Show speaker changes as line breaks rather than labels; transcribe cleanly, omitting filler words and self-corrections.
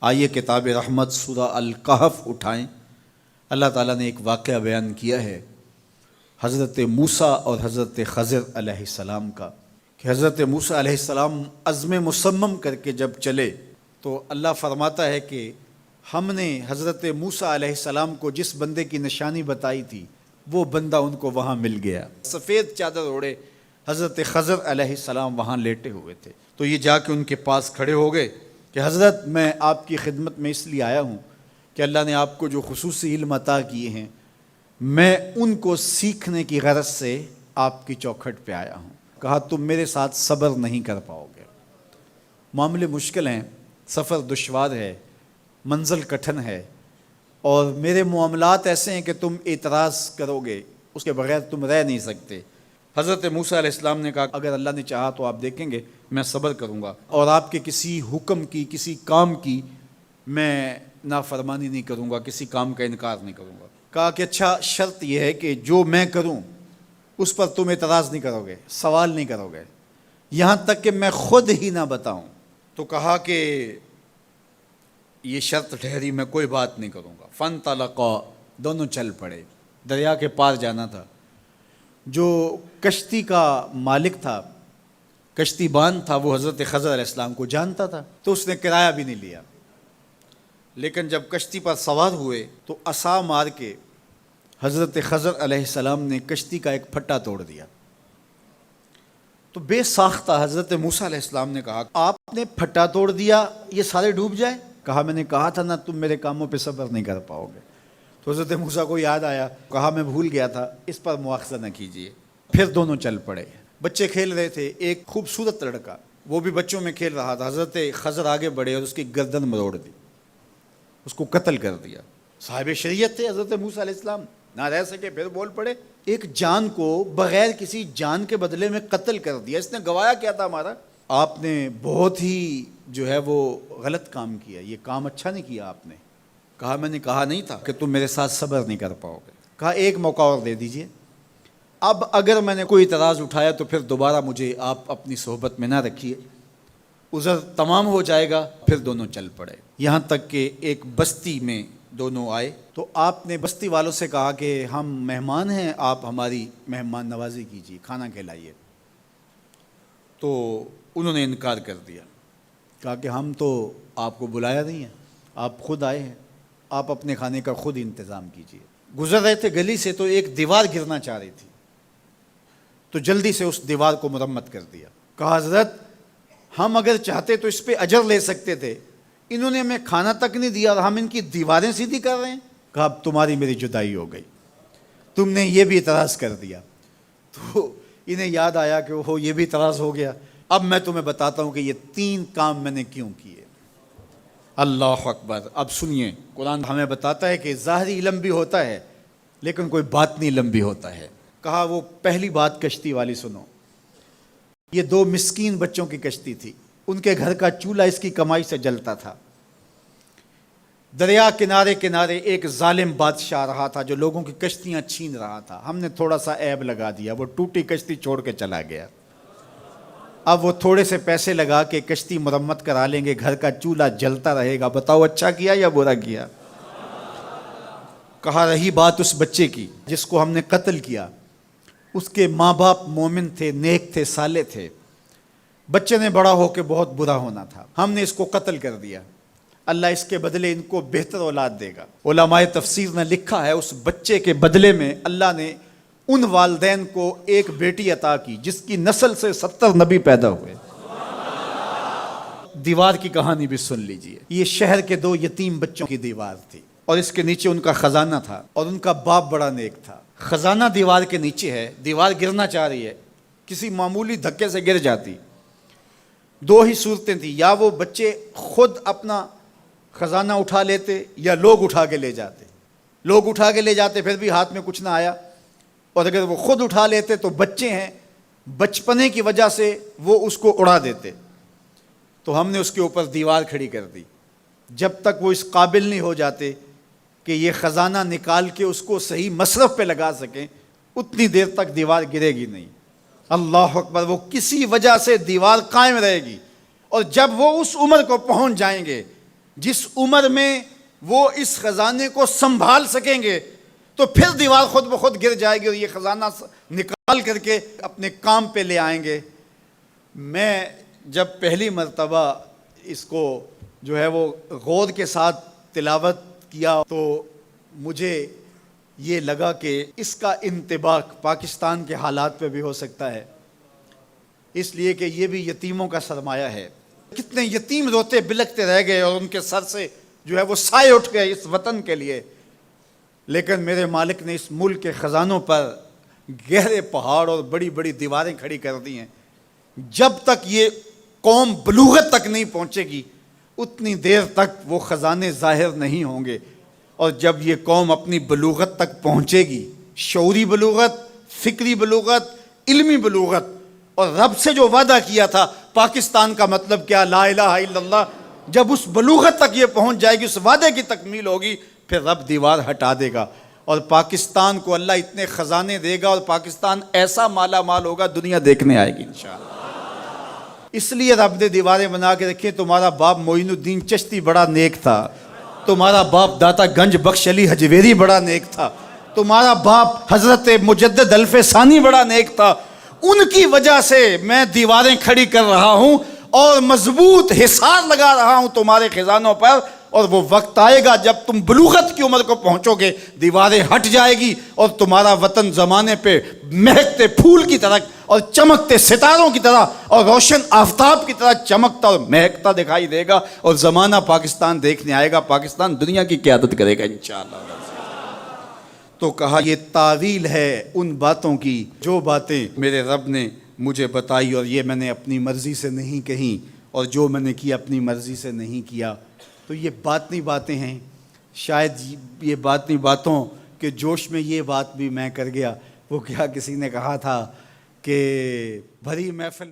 آئیے کتاب رحمت سورہ الکہف اٹھائیں۔ اللہ تعالیٰ نے ایک واقعہ بیان کیا ہے حضرت موسیٰ اور حضرت خضر علیہ السلام کا، کہ حضرت موسیٰ علیہ السلام عزم مصمم کر کے جب چلے تو اللہ فرماتا ہے کہ ہم نے حضرت موسیٰ علیہ السلام کو جس بندے کی نشانی بتائی تھی وہ بندہ ان کو وہاں مل گیا۔ سفید چادر اوڑھے حضرت خضر علیہ السلام وہاں لیٹے ہوئے تھے، تو یہ جا کے ان کے پاس کھڑے ہو گئے کہ حضرت میں آپ کی خدمت میں اس لیے آیا ہوں کہ اللہ نے آپ کو جو خصوصی علم عطا کیے ہیں میں ان کو سیکھنے کی غرض سے آپ کی چوکھٹ پہ آیا ہوں۔ کہا تم میرے ساتھ صبر نہیں کر پاؤ گے، معاملے مشکل ہیں، سفر دشوار ہے، منزل کٹھن ہے، اور میرے معاملات ایسے ہیں کہ تم اعتراض کرو گے اس کے بغیر تم رہ نہیں سکتے۔ حضرت موسیٰ علیہ السلام نے کہا اگر اللہ نے چاہا تو آپ دیکھیں گے میں صبر کروں گا اور آپ کے کسی حکم کی کسی کام کی میں نافرمانی نہیں کروں گا، کسی کام کا انکار نہیں کروں گا۔ کہا کہ اچھا شرط یہ ہے کہ جو میں کروں اس پر تم اعتراض نہیں کرو گے، سوال نہیں کرو گے، یہاں تک کہ میں خود ہی نہ بتاؤں۔ تو کہا کہ یہ شرط ٹھہری، میں کوئی بات نہیں کروں گا۔ فانطلقا، دونوں چل پڑے، دریا کے پار جانا تھا۔ جو کشتی کا مالک تھا، کشتی بان تھا، وہ حضرت خضر علیہ السلام کو جانتا تھا تو اس نے کرایہ بھی نہیں لیا، لیکن جب کشتی پر سوار ہوئے تو عصا مار کے حضرت خضر علیہ السلام نے کشتی کا ایک پھٹا توڑ دیا۔ تو بے ساختہ حضرت موسیٰ علیہ السلام نے کہا آپ نے پھٹا توڑ دیا، یہ سارے ڈوب جائے؟ کہا میں نے کہا تھا نا تم میرے کاموں پہ صبر نہیں کر پاؤ گے۔ تو حضرت موسیٰ کو یاد آیا، کہا میں بھول گیا تھا، اس پر مواخذہ نہ کیجیے۔ پھر دونوں چل پڑے، بچے کھیل رہے تھے، ایک خوبصورت لڑکا وہ بھی بچوں میں کھیل رہا تھا۔ حضرت خضر آگے بڑھے اور اس کی گردن مروڑ دی، اس کو قتل کر دیا۔ صاحب شریعت تھے حضرت موسیٰ علیہ السلام، نہ رہ سکے، پھر بول پڑے ایک جان کو بغیر کسی جان کے بدلے میں قتل کر دیا، اس نے گوایا کیا تھا ہمارا؟ آپ نے بہت ہی جو ہے وہ غلط کام کیا، یہ کام اچھا نہیں کیا آپ نے۔ کہا میں نے کہا نہیں تھا کہ تم میرے ساتھ صبر نہیں کر پاؤ گے۔ کہا ایک موقع اور دے دیجئے، اب اگر میں نے کوئی اعتراض اٹھایا تو پھر دوبارہ مجھے آپ اپنی صحبت میں نہ رکھیے، عذر تمام ہو جائے گا۔ پھر دونوں چل پڑے، یہاں تک کہ ایک بستی میں دونوں آئے تو آپ نے بستی والوں سے کہا کہ ہم مہمان ہیں، آپ ہماری مہمان نوازی کیجیے، کھانا کھلائیے۔ تو انہوں نے انکار کر دیا، کہا کہ ہم تو آپ کو بلایا نہیں ہے، آپ خود آئے ہیں، آپ اپنے کھانے کا خود انتظام کیجیے۔ گزر رہے تھے گلی سے تو ایک دیوار گرنا چاہ رہی تھی، تو جلدی سے اس دیوار کو مرمت کر دیا۔ کہا حضرت ہم اگر چاہتے تو اس پہ اجر لے سکتے تھے، انہوں نے ہمیں کھانا تک نہیں دیا اور ہم ان کی دیواریں سیدھی کر رہے ہیں۔ کہا اب تمہاری میری جدائی ہو گئی، تم نے یہ بھی اعتراض کر دیا۔ تو انہیں یاد آیا کہ وہ یہ بھی اعتراض ہو گیا، اب میں تمہیں بتاتا ہوں کہ یہ 3 کام میں نے کیوں کیے۔ اللہ اکبر۔ اب سنیے، قرآن ہمیں بتاتا ہے کہ ظاہری علم بھی ہوتا ہے لیکن کوئی باطنی علم بھی ہوتا ہے۔ کہا وہ پہلی بات کشتی والی سنو، یہ 2 مسکین بچوں کی کشتی تھی، ان کے گھر کا چولہا اس کی کمائی سے جلتا تھا۔ دریا کنارے کنارے ایک ظالم بادشاہ رہا تھا جو لوگوں کی کشتیاں چھین رہا تھا، ہم نے تھوڑا سا عیب لگا دیا، وہ ٹوٹی کشتی چھوڑ کے چلا گیا۔ اب وہ تھوڑے سے پیسے لگا کے کشتی مرمت کرا لیں گے، گھر کا چولہا جلتا رہے گا، بتاؤ اچھا کیا یا برا کیا؟ کہا رہی بات اس بچے کی جس کو ہم نے قتل کیا، اس کے ماں باپ مومن تھے، نیک تھے، صالح تھے، بچے نے بڑا ہو کے بہت برا ہونا تھا، ہم نے اس کو قتل کر دیا، اللہ اس کے بدلے ان کو بہتر اولاد دے گا۔ علماء تفسیر نے لکھا ہے اس بچے کے بدلے میں اللہ نے ان والدین کو ایک بیٹی عطا کی جس کی نسل سے 70 نبی پیدا ہوئے۔ دیوار کی کہانی بھی سن لیجئے، یہ شہر کے 2 یتیم بچوں کی دیوار تھی اور اس کے نیچے ان کا خزانہ تھا اور ان کا باپ بڑا نیک تھا۔ خزانہ دیوار کے نیچے ہے، دیوار گرنا چاہ رہی ہے، کسی معمولی دھکے سے گر جاتی۔ 2 ہی صورتیں تھیں، یا وہ بچے خود اپنا خزانہ اٹھا لیتے یا لوگ اٹھا کے لے جاتے۔ لوگ اٹھا کے لے جاتے پھر بھی ہاتھ میں کچھ نہ آیا، اور اگر وہ خود اٹھا لیتے تو بچے ہیں، بچپنے کی وجہ سے وہ اس کو اڑا دیتے۔ تو ہم نے اس کے اوپر دیوار کھڑی کر دی، جب تک وہ اس قابل نہیں ہو جاتے کہ یہ خزانہ نکال کے اس کو صحیح مصرف پہ لگا سکیں، اتنی دیر تک دیوار گرے گی نہیں۔ اللہ اکبر۔ وہ کسی وجہ سے دیوار قائم رہے گی، اور جب وہ اس عمر کو پہنچ جائیں گے جس عمر میں وہ اس خزانے کو سنبھال سکیں گے تو پھر دیوار خود بخود گر جائے گی اور یہ خزانہ نکال کر کے اپنے کام پہ لے آئیں گے۔ میں جب پہلی مرتبہ اس کو جو ہے وہ غور کے ساتھ تلاوت کیا تو مجھے یہ لگا کہ اس کا انطباق پاکستان کے حالات پہ بھی ہو سکتا ہے، اس لیے کہ یہ بھی یتیموں کا سرمایہ ہے۔ کتنے یتیم روتے بلکتے رہ گئے اور ان کے سر سے جو ہے وہ سائے اٹھ گئے اس وطن کے لیے، لیکن میرے مالک نے اس ملک کے خزانوں پر گہرے پہاڑ اور بڑی بڑی دیواریں کھڑی کر دی ہیں۔ جب تک یہ قوم بلوغت تک نہیں پہنچے گی اتنی دیر تک وہ خزانے ظاہر نہیں ہوں گے، اور جب یہ قوم اپنی بلوغت تک پہنچے گی، شعوری بلوغت، فکری بلوغت، علمی بلوغت، اور رب سے جو وعدہ کیا تھا پاکستان کا مطلب کیا، لا الہ الا اللہ، جب اس بلوغت تک یہ پہنچ جائے گی، اس وعدے کی تکمیل ہوگی، پھر رب دیوار ہٹا دے گا اور پاکستان کو اللہ اتنے خزانے دے گا اور پاکستان ایسا مالا مال ہوگا دنیا دیکھنے آئے گی انشاءاللہ۔ اس لیے رب نے دیواریں بنا کے رکھیں۔ تمہارا باپ معین الدین چشتی بڑا نیک تھا، تمہارا باپ داتا گنج بخش علی حجویری بڑا نیک تھا، تمہارا باپ حضرت مجدد الف ثانی بڑا نیک تھا، ان کی وجہ سے میں دیواریں کھڑی کر رہا ہوں اور مضبوط حصار لگا رہا ہوں تمہارے خزانوں پر، اور وہ وقت آئے گا جب تم بلوغت کی عمر کو پہنچو گے دیواریں ہٹ جائے گی اور تمہارا وطن زمانے پہ مہکتے پھول کی طرح اور چمکتے ستاروں کی طرح اور روشن آفتاب کی طرح چمکتا اور مہکتا دکھائی دے گا، اور زمانہ پاکستان دیکھنے آئے گا، پاکستان دنیا کی قیادت کرے گا انشاءاللہ۔ تو کہا یہ تعویل ہے ان باتوں کی جو باتیں میرے رب نے مجھے بتائی، اور یہ میں نے اپنی مرضی سے نہیں کہیں، اور جو میں نے کیا اپنی مرضی سے نہیں کیا۔ تو یہ باطنی باتیں ہیں، شاید یہ باطنی باتوں کے جوش میں یہ بات بھی میں کر گیا۔ وہ کیا کسی نے کہا تھا کہ بھری محفل